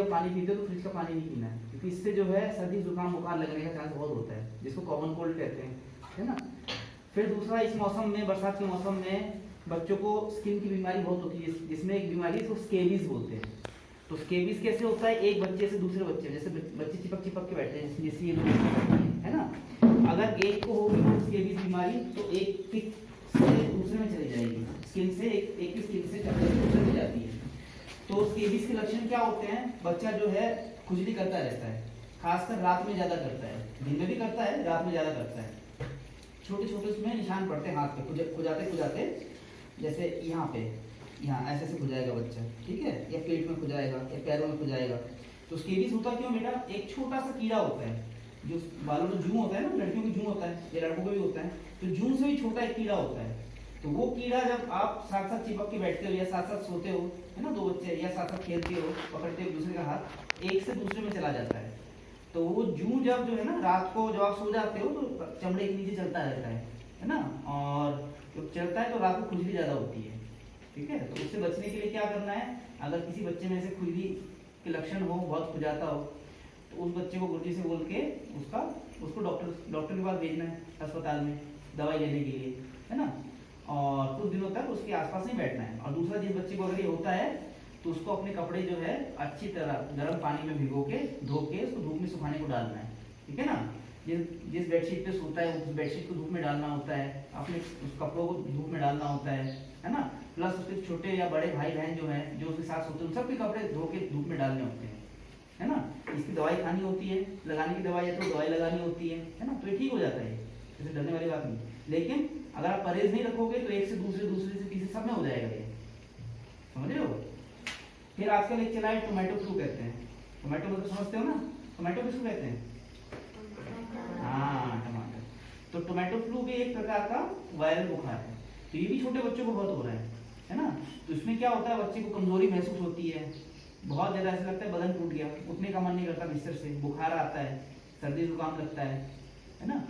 पानी पीते हो तो फ्रिज का पानी नहीं पीना है, क्योंकि इससे जो है सर्दी जुकाम बुखार लगने का चांस बहुत होता है, जिसको कॉमन कोल्ड कहते हैं, है ना। फिर दूसरा, इस मौसम में, बरसात के मौसम में बच्चों को स्किन की बीमारी बहुत होती है, जिसमें एक बीमारी है इसको स्केबीज बोलते हैं। तो स्केबीज कैसे होता है, एक बच्चे से दूसरे बच्चे, जैसे बच्चे चिपक चिपक के बैठते हैं जैसे ये लोग, है ना। अगर एक को होगी तो स्केबीज बीमारी, तो एक की से दूसरे में चली जाएगी, स्किन से एक की स्किन से दूसरे में जाती है। तो स्केबीज के लक्षण क्या होते हैं, बच्चा जो है खुजली करता रहता है, खासकर रात में ज्यादा करता है, दिन में भी करता है, रात में ज्यादा करता है। छोटे छोटे उसमें निशान पड़ते हैं हाथ पे, खुजाते खुजाते, जैसे यहाँ पे, यहाँ ऐसे ऐसे खुजाएगा बच्चा, ठीक है, या पेट में खुजाएगा या पैरों में खुजाएगा। तो स्केबीज होता क्यों बेटा, एक छोटा सा कीड़ा होता है, जो बालों में जूं होता है ना, लड़कियों की जूं होता है या लड़कों का भी होता है, तो जूं से भी छोटा एक कीड़ा होता है। तो वो कीड़ा जब आप साथ साथ चिपक के बैठते हो या साथ साथ सोते हो, है ना, दो बच्चे, या साथ साथ खेलते हो, पकड़ते हो दूसरे का हाथ, एक से दूसरे में चला जाता है। तो वो जूं जब जो है ना, रात को जब आप सो जाते हो तो चमड़े के नीचे चलता रहता है ना, और जब चलता है तो रात को खुजली ज्यादा होती है, ठीक है। तो उससे बचने के लिए क्या करना है, अगर किसी बच्चे में से खुजली के लक्षण हो, बहुत खुजाता हो, तो उस बच्चे को गुरुजी से बोल के उसको डॉक्टर के पास भेजना है, अस्पताल में दवाई लेने के लिए, है ना। और कुछ दिनों तक उसके आसपास नहीं बैठना है। और दूसरा, जिस बच्चे को अगर ये होता है तो उसको अपने कपड़े जो है अच्छी तरह गर्म पानी में भिगो के धो के उसको धूप में सुखाने को डालना है, ठीक है ना। जिस बेडशीट पे सोता है उस बेडशीट को धूप में डालना होता है, अपने उस कपड़ों को धूप में डालना होता है ना। प्लस उसके छोटे या बड़े भाई बहन जो है, जो उसके साथ सोते हैं, उन सबके कपड़े धो के धूप में डालने होते हैं, है ना। इसकी दवाई खानी होती है, लगाने की दवाई है तो दवाई लगानी होती है ना। तो ये ठीक हो जाता है, इससे डरने वाली बात नहीं। लेकिन अगर आप परहेज नहीं रखोगे तो एक से दूसरे, दूसरे से तीसरे सब में हो जाएगा ये, समझ रहे हो। फिर आजकल एक चला है टोमेटो फ्लू कहते हैं। टोमेटो मतलब समझते हो ना, टोमेटो किसको कहते हैं, हाँ टमाटर। तो टोमेटो फ्लू भी एक प्रकार का वायरल बुखार है। तो ये भी छोटे बच्चों को बहुत हो रहा है ना। तो इसमें क्या होता है, बच्चे को कमजोरी महसूस होती है, बहुत ज्यादा ऐसा लगता है बदन टूट गया, उठने का मन नहीं करता बिस्तर से, बुखार आता है, सर्दी जुकाम लगता है ना।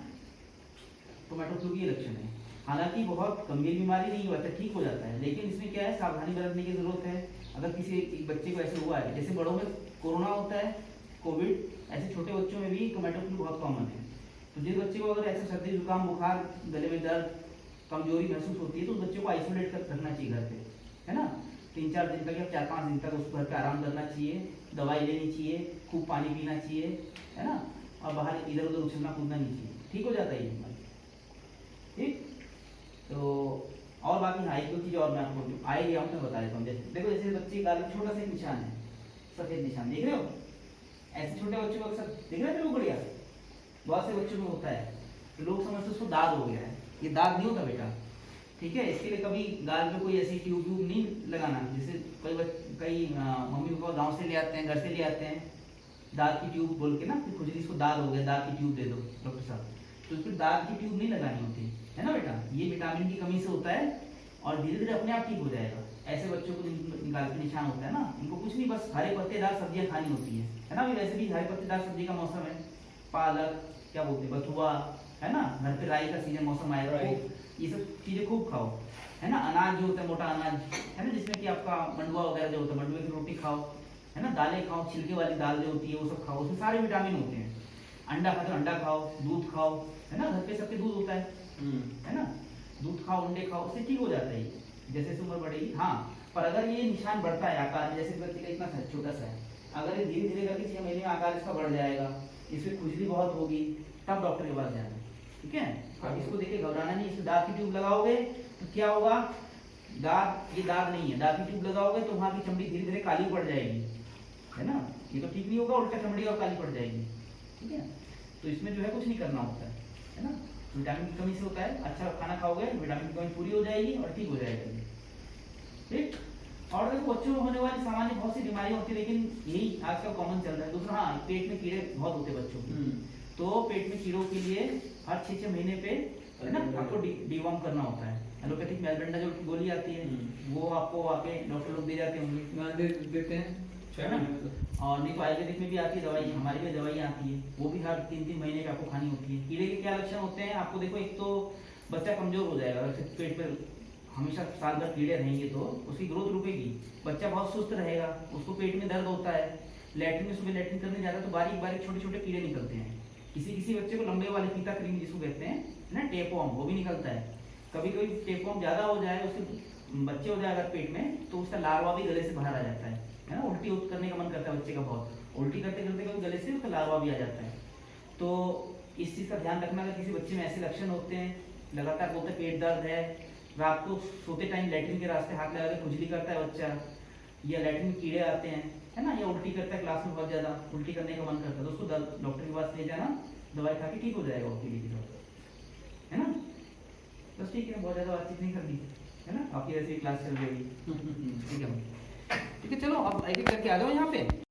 टोमेटो फ्लू के लक्षण है। हालांकि बहुत गंभीर बीमारी नहीं होता, ठीक हो जाता है, लेकिन इसमें क्या है, सावधानी बरतने की जरूरत है। अगर किसी एक बच्चे को ऐसे हुआ है, जैसे बड़ों में कोरोना होता है, कोविड, ऐसे छोटे बच्चों में भी टोमेटो फ्लू बहुत कॉमन है। तो जिस बच्चे को अगर ऐसे सर्दी जुकाम बुखार, गले में दर्द, कमजोरी महसूस होती है, तो उस बच्चे को आइसोलेट कर रखना चाहिए घर पे, है ना। 3-4 दिन तक या 4-5 दिन तक उसको घर पे आराम करना चाहिए, दवाई लेनी चाहिए, खूब पानी पीना चाहिए, है ना। और बाहर इधर उधर उछलना कूदना नहीं चाहिए, ठीक हो जाता है ये बीमारी, ठीक। तो और बाकी हाँ, एक दो चीज और मैं आपको आइडिया मैं बता देता हूँ। जैसे देखो, जैसे बच्चे का छोटा सा निशान है, सफेद निशान, देख रहे हो, ऐसे छोटे बच्चों को अक्सर देख रहे थे, बढ़िया बहुत से बच्चों में होता है, तो लोग समझते उसको दाग हो गया है। ये दाग नहीं होता बेटा, ठीक है। इसके लिए कभी गाल पे कोई ऐसी ट्यूब नहीं लगाना। जैसे कई मम्मी पापा गांव से ले आते हैं, घर से ले आते हैं दाग की ट्यूब बोल के ना, फिर खुजली इसको दाग हो गया, दाग की ट्यूब दे दो डॉक्टर साहब, तो इसको दाग की ट्यूब नहीं लगानी होती, है ना बेटा। ये विटामिन की कमी से होता है और धीरे धीरे अपने आप ठीक हो जाएगा। ऐसे बच्चों को निकाल के निशान होता है ना, इनको कुछ नहीं, बस हरे पत्तेदार सब्जियां खानी होती है ना। वैसे भी हरे पत्तेदार सब्जी का मौसम है, पालक, क्या बोलते हैं, बथुआ, है ना, घर पे राई का सीजन मौसम आएगा, ये सब चीजें खूब खाओ, है ना। अनाज जो होता है, मोटा अनाज, है ना, जिसमें कि आपका मंडुआ वगैरह जो होता है, मंडुए की रोटी खाओ, है ना। दालें खाओ, छिलके वाली दाल जो होती है वो सब खाओ, उसमें सारे विटामिन होते हैं। अंडा खाओ तो अंडा खाओ, दूध खाओ, है ना, घर पे सबके दूध होता है ना, दूध खाओ, अंडे खाओ, उससे ठीक हो जाता है जैसे जैसे उम्र बढ़ेगी। हाँ, पर अगर ये निशान बढ़ता है आकार में, जैसे बच्चे का इतना छोटा सा है, अगर ये धीरे धीरे करके 6 महीने में आकार इसका बढ़ जाएगा, इसमें खुजली बहुत होगी, तब डॉक्टर के पास जाना है, ठीक है। अब इसको देखे घबराना नहीं। इसमें दाग की ट्यूब लगाओगे तो क्या होगा, ये दाग नहीं है, दाग की ट्यूब लगाओगे तो वहां की चमड़ी धीरे धीरे काली पड़ जाएगी, है ना। ये तो ठीक नहीं होगा, उल्टा चमड़ी और काली पड़ जाएगी, ठीक है। तो इसमें जो है कुछ नहीं करना होता है ना। विटामिन की कमी से होता है, अच्छा खाना खाओगे विटामिन की कमी पूरी हो जाएगी और ठीक हो जाएगा, ठीक। और देखो, बच्चों में होने वाली सामान्य बहुत सी बीमारियां होती है, लेकिन यही आजकल कॉमन चल रहा है। दूसरा, हाँ, पेट में कीड़े बहुत होते हैं बच्चों के, तो पेट में कीड़ों के लिए हर 6 महीने पे, है ना, आपको डिवॉर्म करना होता है। एलोपैथिक मेलबेंडा जो गोली आती है, वो आपको आके डॉक्टर लोग दे जाते होंगे, देते हैं, है ना। और नहीं तो आयुर्वेदिक में भी आती है दवाई, हमारी भी दवाई आती है, वो भी हर 3-3 महीने पे आपको खानी होती है। कीड़े के क्या लक्षण होते हैं आपको देखो, एक तो बच्चा कमजोर हो जाएगा, अगर पेट पर हमेशा साल भर कीड़े रहेंगे तो उसकी ग्रोथ रुकेगी, बच्चा बहुत सुस्त रहेगा, उसको पेट में दर्द होता है, लैट्रिन में सुबह लैट्रिन करने जाता है तो बारीक बारीक छोटे छोटे कीड़े निकलते हैं। किसी किसी बच्चे को लंबे वाले फीता क्रीम जिसको कहते हैं ना, टेपवर्म, वो भी निकलता है। कभी कभी टेपवर्म ज्यादा हो जाए, उसके बच्चे हो जाए अगर पेट में, तो उसका लार्वा भी गले से बाहर आ जाता है ना। उल्टी करने का मन करता है बच्चे का बहुत, उल्टी करते करते कभी गले से उसका लार्वा भी आ जाता है। तो इस चीज का ध्यान रखना, अगर किसी बच्चे में ऐसे लक्षण होते हैं, लगातार बोलते पेट दर्द है, रात को सोते टाइम लैट्रिन के रास्ते हाथ लगा के खुजली करता है बच्चा, या लैट्रिन में कीड़े आते हैं, है ना, या उल्टी करता है क्लास में बहुत ज्यादा, उल्टी करने का मन करता है, तो उसको डॉक्टर के पास ले जाना, दवाई खा के ठीक हो जाएगा उसके लिए, है ना। बस ठीक है, बहुत ज्यादा बातचीत नहीं करनी, है ना, आपकी वैसे क्लास चल रही है। ठीक है, चलो अब एक एक करके आ जाओ यहाँ पे।